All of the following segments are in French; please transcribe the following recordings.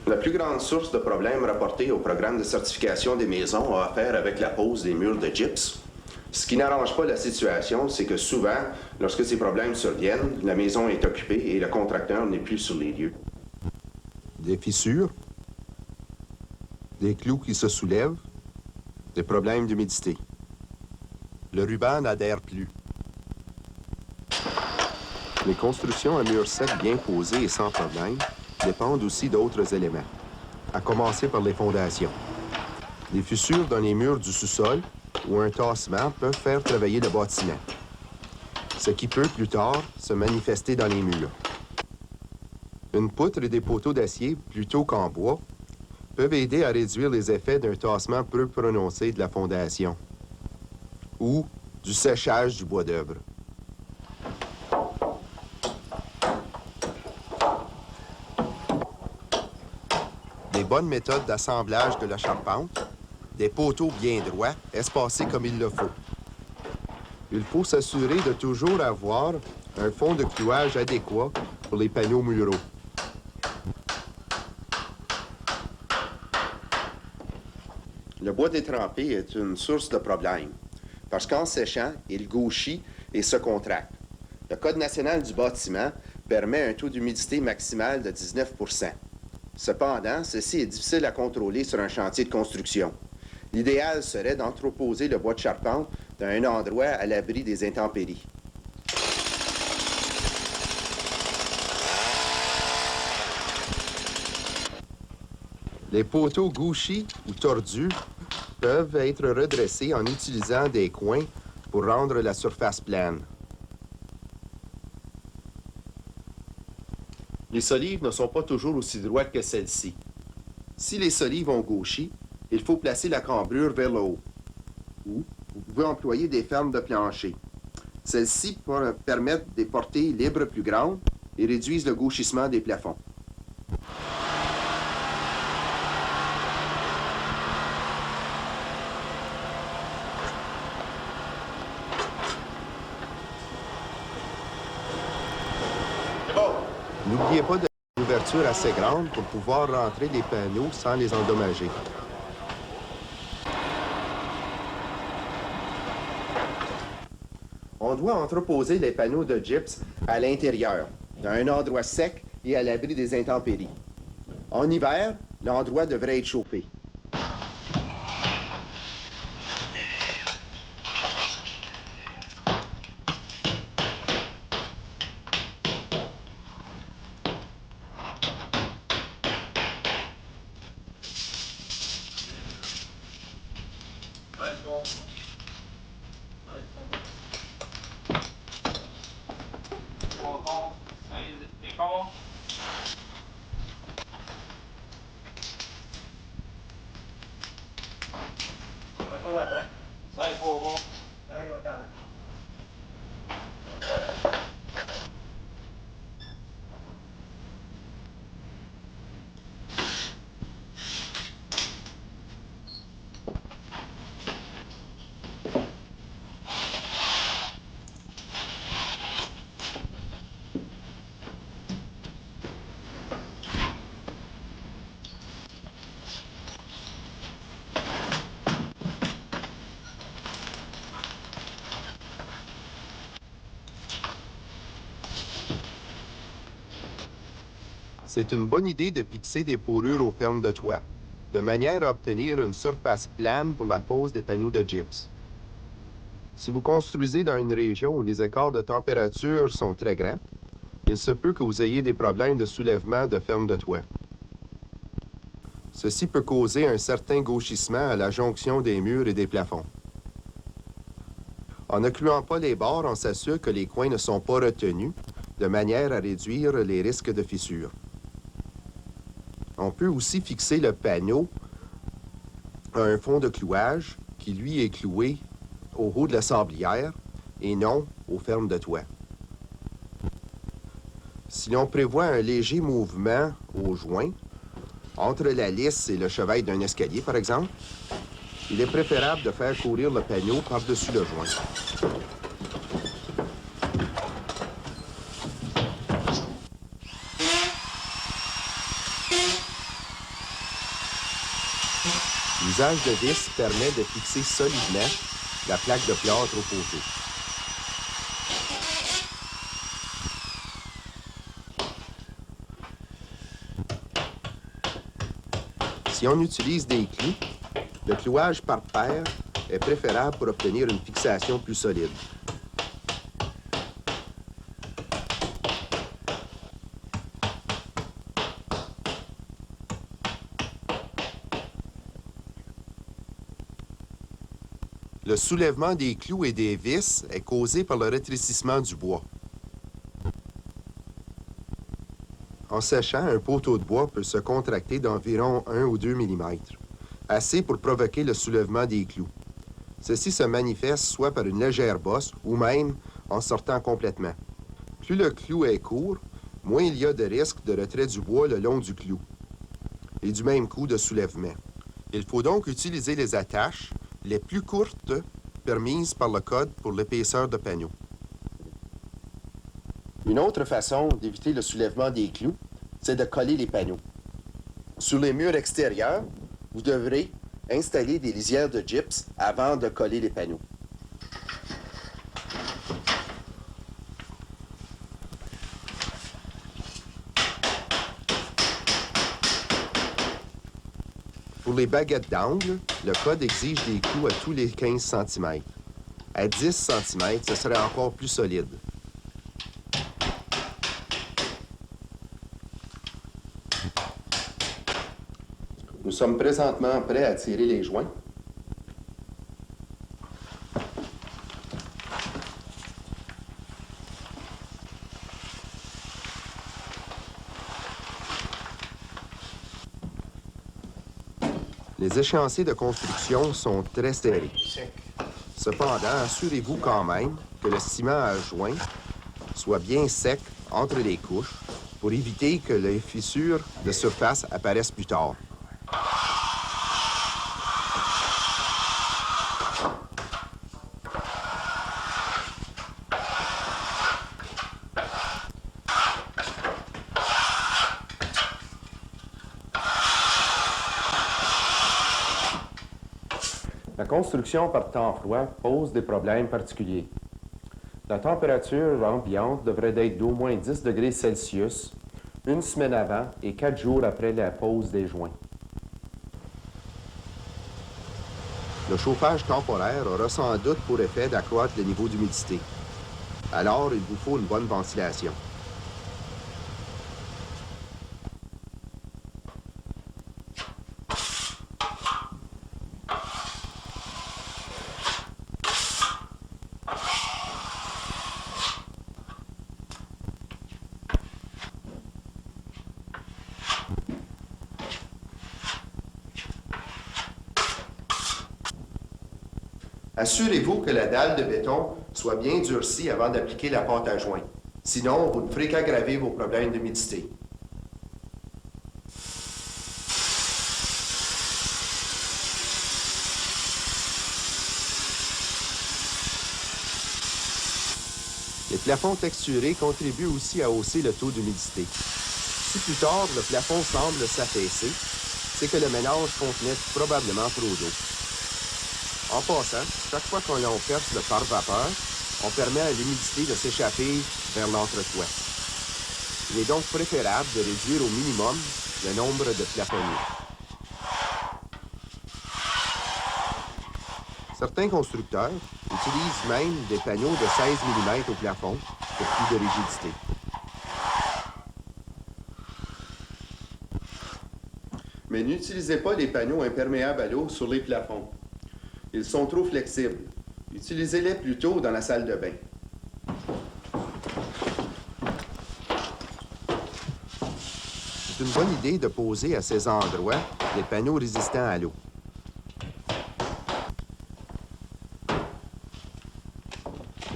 La plus grande source de problèmes rapportés au programme de certification des maisons a affaire avec la pose des murs de gypse. Ce qui n'arrange pas la situation, c'est que souvent, lorsque ces problèmes surviennent, la maison est occupée et le contracteur n'est plus sur les lieux. Des fissures, des clous qui se soulèvent, des problèmes d'humidité. Le ruban n'adhère plus. Les constructions à murs secs bien posés et sans problème dépendent aussi d'autres éléments, à commencer par les fondations. Des fissures dans les murs du sous-sol ou un tassement peuvent faire travailler le bâtiment, ce qui peut plus tard se manifester dans les murs. Une poutre et des poteaux d'acier, plutôt qu'en bois, peuvent aider à réduire les effets d'un tassement peu prononcé de la fondation ou du séchage du bois d'œuvre. Des bonnes méthodes d'assemblage de la charpente, des poteaux bien droits, espacés comme il le faut. Il faut s'assurer de toujours avoir un fond de clouage adéquat pour les panneaux muraux. Le bois détrempé est une source de problème, parce qu'en séchant, il gauchit et se contracte. Le Code national du bâtiment permet un taux d'humidité maximal de 19 %. Cependant, ceci est difficile à contrôler sur un chantier de construction. L'idéal serait d'entreposer le bois de charpente dans un endroit à l'abri des intempéries. Les poteaux gauchis ou tordus peuvent être redressés en utilisant des coins pour rendre la surface plane. Les solives ne sont pas toujours aussi droites que celles-ci. Si les solives ont gauchi, il faut placer la cambrure vers le haut. Ou vous pouvez employer des fermes de plancher. Celles-ci permettent des portées libres plus grandes et réduisent le gauchissement des plafonds. N'oubliez pas de faire une ouverture assez grande pour pouvoir rentrer les panneaux sans les endommager. On doit entreposer les panneaux de gypse à l'intérieur, dans un endroit sec et à l'abri des intempéries. En hiver, l'endroit devrait être chauffé. C'est une bonne idée de fixer des fourrures aux fermes de toit, de manière à obtenir une surface plane pour la pose des panneaux de gypse. Si vous construisez dans une région où les écarts de température sont très grands, il se peut que vous ayez des problèmes de soulèvement de fermes de toit. Ceci peut causer un certain gauchissement à la jonction des murs et des plafonds. En ne clouant pas les bords, on s'assure que les coins ne sont pas retenus, de manière à réduire les risques de fissures. On peut aussi fixer le panneau à un fond de clouage qui, lui, est cloué au haut de la sablière et non aux fermes de toit. Si l'on prévoit un léger mouvement au joint, entre la lisse et le chevet d'un escalier, par exemple, il est préférable de faire courir le panneau par-dessus le joint. L'usage de vis permet de fixer solidement la plaque de plâtre au poteau. Si on utilise des clous, le clouage par paire est préférable pour obtenir une fixation plus solide. Le soulèvement des clous et des vis est causé par le rétrécissement du bois. En séchant, un poteau de bois peut se contracter d'environ 1 ou 2 mm, assez pour provoquer le soulèvement des clous. Ceci se manifeste soit par une légère bosse ou même en sortant complètement. Plus le clou est court, moins il y a de risque de retrait du bois le long du clou et du même coup de soulèvement. Il faut donc utiliser les attaches les plus courtes permises par le code pour l'épaisseur de panneau. Une autre façon d'éviter le soulèvement des clous, c'est de coller les panneaux. Sur les murs extérieurs, vous devrez installer des lisières de gyps avant de coller les panneaux. Pour les baguettes d'angle, le code exige des clous à tous les 15 cm. À 10 cm, ce serait encore plus solide. Nous sommes présentement prêts à tirer les joints. Les échéanciers de construction sont très serrés. Cependant, assurez-vous quand même que le ciment à joint soit bien sec entre les couches pour éviter que les fissures de surface apparaissent plus tard. La construction par temps froid pose des problèmes particuliers. La température ambiante devrait être d'au moins 10 degrés Celsius une semaine avant et 4 jours après la pose des joints. Le chauffage temporaire aura sans doute pour effet d'accroître le niveau d'humidité. Alors, il vous faut une bonne ventilation. Assurez-vous que la dalle de béton soit bien durcie avant d'appliquer la pâte à joint. Sinon, vous ne ferez qu'aggraver vos problèmes d'humidité. Les plafonds texturés contribuent aussi à hausser le taux d'humidité. Si plus tard, le plafond semble s'affaisser, c'est que le mélange contenait probablement trop d'eau. En passant, chaque fois qu'on perce le pare-vapeur, on permet à l'humidité de s'échapper vers l'entretoit. Il est donc préférable de réduire au minimum le nombre de plafonniers. Certains constructeurs utilisent même des panneaux de 16 mm au plafond pour plus de rigidité. Mais n'utilisez pas les panneaux imperméables à l'eau sur les plafonds. Ils sont trop flexibles. Utilisez-les plutôt dans la salle de bain. C'est une bonne idée de poser à ces endroits des panneaux résistants à l'eau.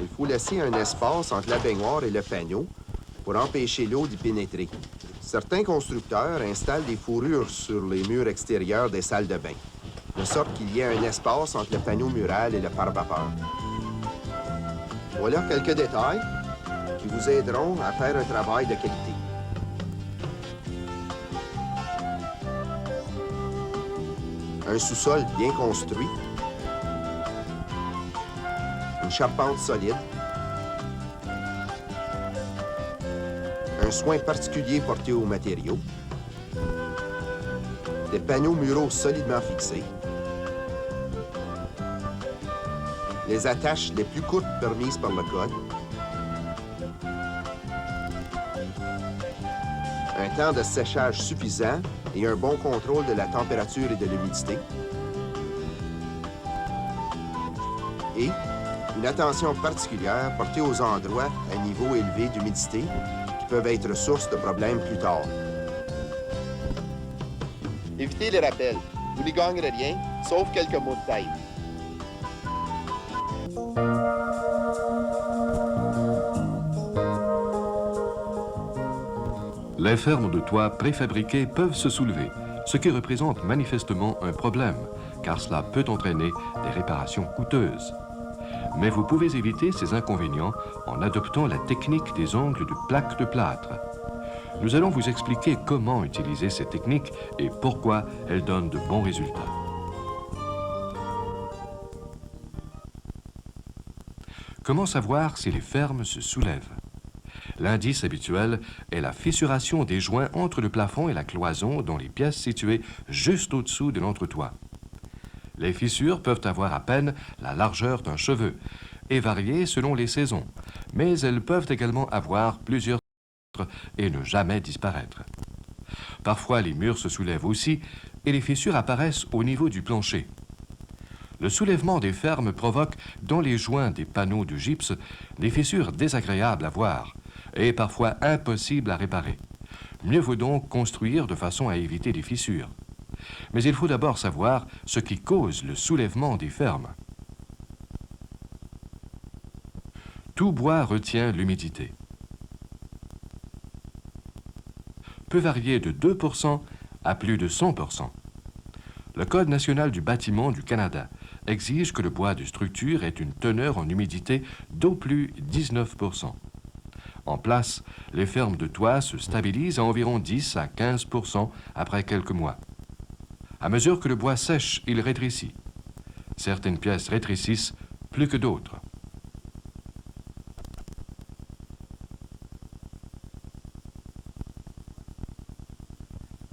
Il faut laisser un espace entre la baignoire et le panneau pour empêcher l'eau d'y pénétrer. Certains constructeurs installent des fourrures sur les murs extérieurs des salles de bain, de sorte qu'il y ait un espace entre le panneau mural et le pare-vapeur. Voilà quelques détails qui vous aideront à faire un travail de qualité. un sous-sol bien construit, une charpente solide, un soin particulier porté aux matériaux, des panneaux muraux solidement fixés, les attaches les plus courtes permises par le code, un temps de séchage suffisant et un bon contrôle de la température et de l'humidité, et une attention particulière portée aux endroits à niveau élevé d'humidité qui peuvent être source de problèmes plus tard. Évitez les rappels. Vous n'y gagnerez rien, sauf quelques mots de tête. Les fermes de toit préfabriquées peuvent se soulever, ce qui représente manifestement un problème, car cela peut entraîner des réparations coûteuses. Mais vous pouvez éviter ces inconvénients en adoptant la technique des angles de plaques de plâtre. Nous allons vous expliquer comment utiliser ces techniques et pourquoi elles donnent de bons résultats. Comment savoir si les fermes se soulèvent? L'indice habituel est la fissuration des joints entre le plafond et la cloison dans les pièces situées juste au-dessous de l'entretoit. Les fissures peuvent avoir à peine la largeur d'un cheveu et varier selon les saisons, mais elles peuvent également avoir plusieurs et ne jamais disparaître. Parfois, les murs se soulèvent aussi et les fissures apparaissent au niveau du plancher. Le soulèvement des fermes provoque dans les joints des panneaux de gypse des fissures désagréables à voir et parfois impossibles à réparer. Mieux vaut donc construire de façon à éviter les fissures. Mais il faut d'abord savoir ce qui cause le soulèvement des fermes. Tout bois retient l'humidité. Peut varier de 2% à plus de 100%. Le Code national du bâtiment du Canada exige que le bois de structure ait une teneur en humidité d'au plus 19%. En place, les fermes de toit se stabilisent à environ 10 à 15% après quelques mois. À mesure que le bois sèche, il rétrécit. Certaines pièces rétrécissent plus que d'autres.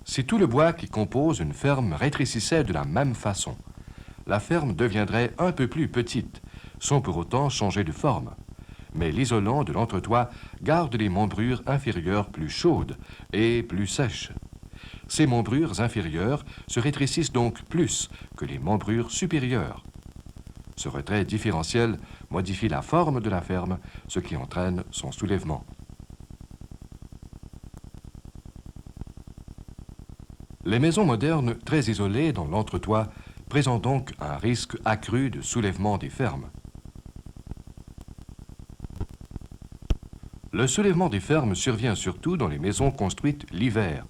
Si tout le bois qui compose une ferme rétrécissait de la même façon, la ferme deviendrait un peu plus petite, sans pour autant changer de forme. Mais l'isolant de l'entretoit garde les membrures inférieures plus chaudes et plus sèches. Ces membrures inférieures se rétrécissent donc plus que les membrures supérieures. Ce retrait différentiel modifie la forme de la ferme, ce qui entraîne son soulèvement. Les maisons modernes très isolées dans l'entretoit présentent donc un risque accru de soulèvement des fermes. Le soulèvement des fermes survient surtout dans les maisons construites l'hiver,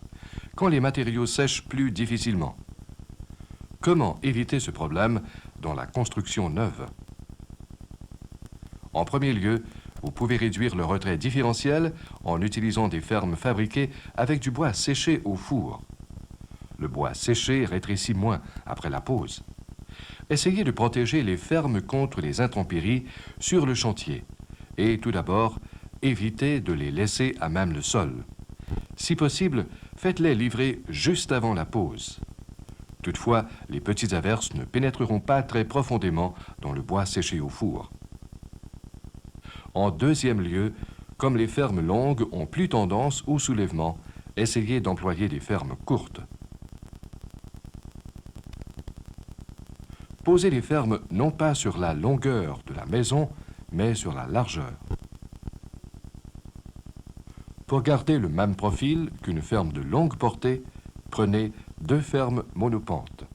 quand les matériaux sèchent plus difficilement. Comment éviter ce problème dans la construction neuve? En premier lieu, vous pouvez réduire le retrait différentiel en utilisant des fermes fabriquées avec du bois séché au four. Le bois séché rétrécit moins après la pose. Essayez de protéger les fermes contre les intempéries sur le chantier et tout d'abord, évitez de les laisser à même le sol. Si possible, faites-les livrer juste avant la pose. Toutefois, les petites averses ne pénétreront pas très profondément dans le bois séché au four. En deuxième lieu, comme les fermes longues ont plus tendance au soulèvement, essayez d'employer des fermes courtes. Posez les fermes non pas sur la longueur de la maison, mais sur la largeur. Pour garder le même profil qu'une ferme de longue portée, prenez 2 fermes monopentes.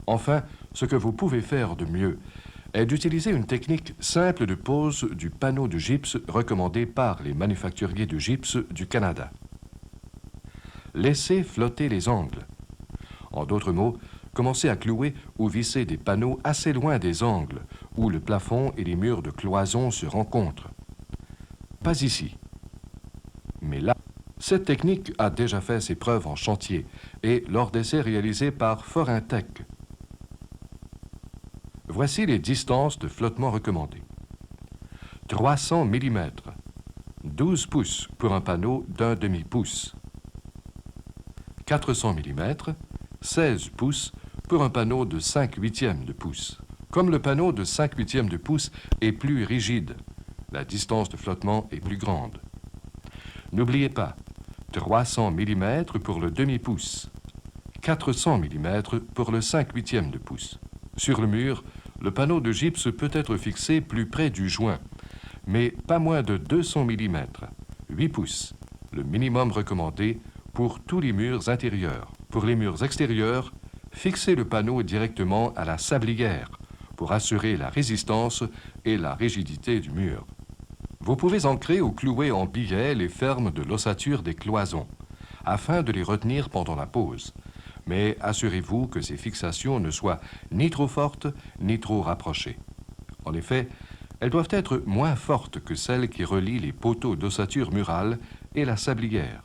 Enfin, ce que vous pouvez faire de mieux est d'utiliser une technique simple de pose du panneau de gypse recommandée par les manufacturiers de gypse du Canada. Laissez flotter les angles. En d'autres mots, commencez à clouer ou visser des panneaux assez loin des angles, où le plafond et les murs de cloison se rencontrent. Pas ici, mais là, Cette technique a déjà fait ses preuves en chantier et lors d'essais réalisés par Forintec. Voici les distances de flottement recommandées. 300 mm, 12 pouces pour un panneau d'un demi-pouce. 400 mm, 16 pouces pour un panneau de 5/8 de pouce. Comme le panneau de 5/8 de pouce est plus rigide, la distance de flottement est plus grande. N'oubliez pas, 300 mm pour le demi-pouce, 400 mm pour le 5/8 de pouce. Sur le mur, le panneau de gypse peut être fixé plus près du joint, mais pas moins de 200 mm, 8 pouces, le minimum recommandé pour tous les murs intérieurs. Pour les murs extérieurs, fixez le panneau directement à la sablière pour assurer la résistance et la rigidité du mur. Vous pouvez ancrer ou clouer en billet les fermes de l'ossature des cloisons, afin de les retenir pendant la pose. Mais assurez-vous que ces fixations ne soient ni trop fortes ni trop rapprochées. En effet, elles doivent être moins fortes que celles qui relient les poteaux d'ossature murale et la sablière.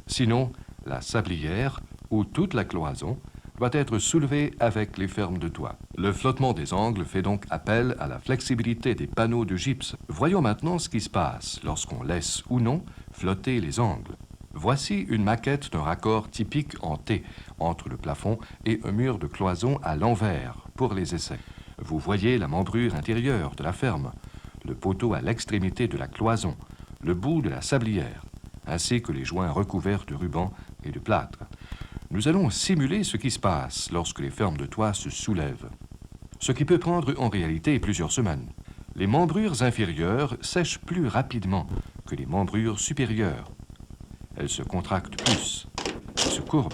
Sinon, la sablière, ou toute la cloison, doit être soulevée avec les fermes de toit. Le flottement des angles fait donc appel à la flexibilité des panneaux de gypse. Voyons maintenant ce qui se passe lorsqu'on laisse ou non flotter les angles. Voici une maquette d'un raccord typique en T entre le plafond et un mur de cloison à l'envers pour les essais. Vous voyez la membrure intérieure de la ferme, le poteau à l'extrémité de la cloison, le bout de la sablière, ainsi que les joints recouverts de ruban et de plâtre. Nous allons simuler ce qui se passe lorsque les fermes de toit se soulèvent, ce qui peut prendre en réalité plusieurs semaines. Les membrures inférieures sèchent plus rapidement que les membrures supérieures. Elles se contractent plus, se courbent,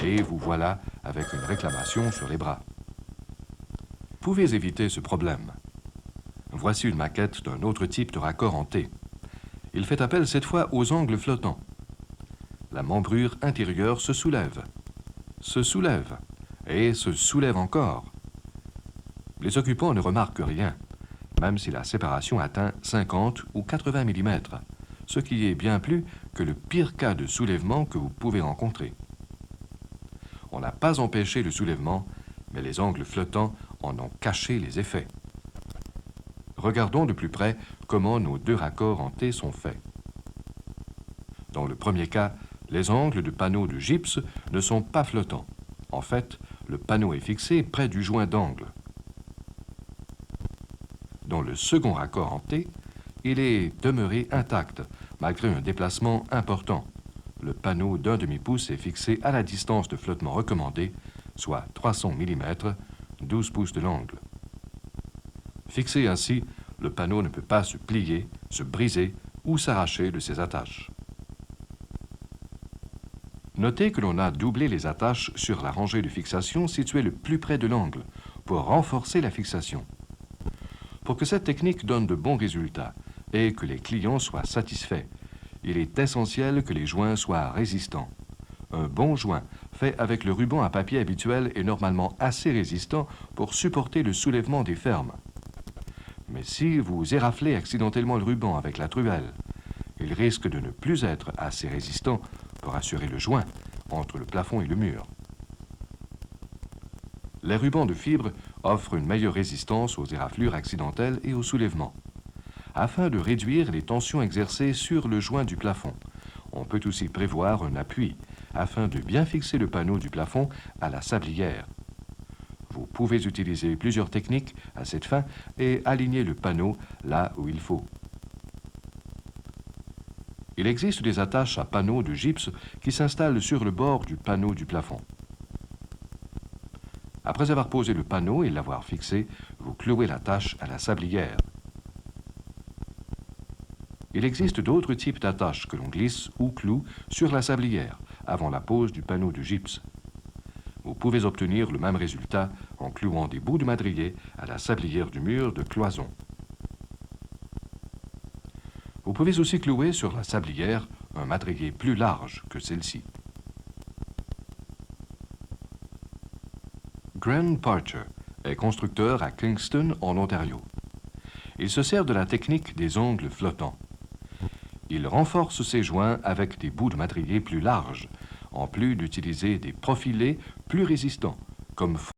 et vous voilà avec une réclamation sur les bras. Vous pouvez éviter ce problème. Voici une maquette d'un autre type de raccord en T. Il fait appel cette fois aux angles flottants. La membrure intérieure se soulève et se soulève encore. Les occupants ne remarquent rien, même si la séparation atteint 50 ou 80 mm, ce qui est bien plus que le pire cas de soulèvement que vous pouvez rencontrer. On n'a pas empêché le soulèvement, mais les angles flottants en ont caché les effets. Regardons de plus près comment nos deux raccords en T sont faits. Dans le premier cas, les angles de panneaux de gypse ne sont pas flottants. En fait, le panneau est fixé près du joint d'angle. Dans le second raccord en T, il est demeuré intact, malgré un déplacement important. Le panneau d'un demi-pouce est fixé à la distance de flottement recommandée, soit 300 mm, 12 pouces de l'angle. Fixé ainsi, le panneau ne peut pas se plier, se briser ou s'arracher de ses attaches. Notez que l'on a doublé les attaches sur la rangée de fixation située le plus près de l'angle pour renforcer la fixation. Pour que cette technique donne de bons résultats et que les clients soient satisfaits, il est essentiel que les joints soient résistants. Un bon joint fait avec le ruban à papier habituel est normalement assez résistant pour supporter le soulèvement des fermes. Mais si vous éraflez accidentellement le ruban avec la truelle, il risque de ne plus être assez résistant pour assurer le joint entre le plafond et le mur. Les rubans de fibre offrent une meilleure résistance aux éraflures accidentelles et au soulèvement. Afin de réduire les tensions exercées sur le joint du plafond, on peut aussi prévoir un appui afin de bien fixer le panneau du plafond à la sablière. Vous pouvez utiliser plusieurs techniques à cette fin et aligner le panneau là où il faut. Il existe des attaches à panneaux de gypse qui s'installent sur le bord du panneau du plafond. Après avoir posé le panneau et l'avoir fixé, vous clouez l'attache à la sablière. Il existe d'autres types d'attaches que l'on glisse ou cloue sur la sablière avant la pose du panneau de gypse. Vous pouvez obtenir le même résultat en clouant des bouts de madrier à la sablière du mur de cloison. Vous pouvez aussi clouer sur la sablière un madrier plus large que celle-ci. Grant Parcher est constructeur à Kingston, en Ontario. Il se sert de la technique des angles flottants. Il renforce ses joints avec des bouts de madrier plus larges, en plus d'utiliser des profilés plus résistants, comme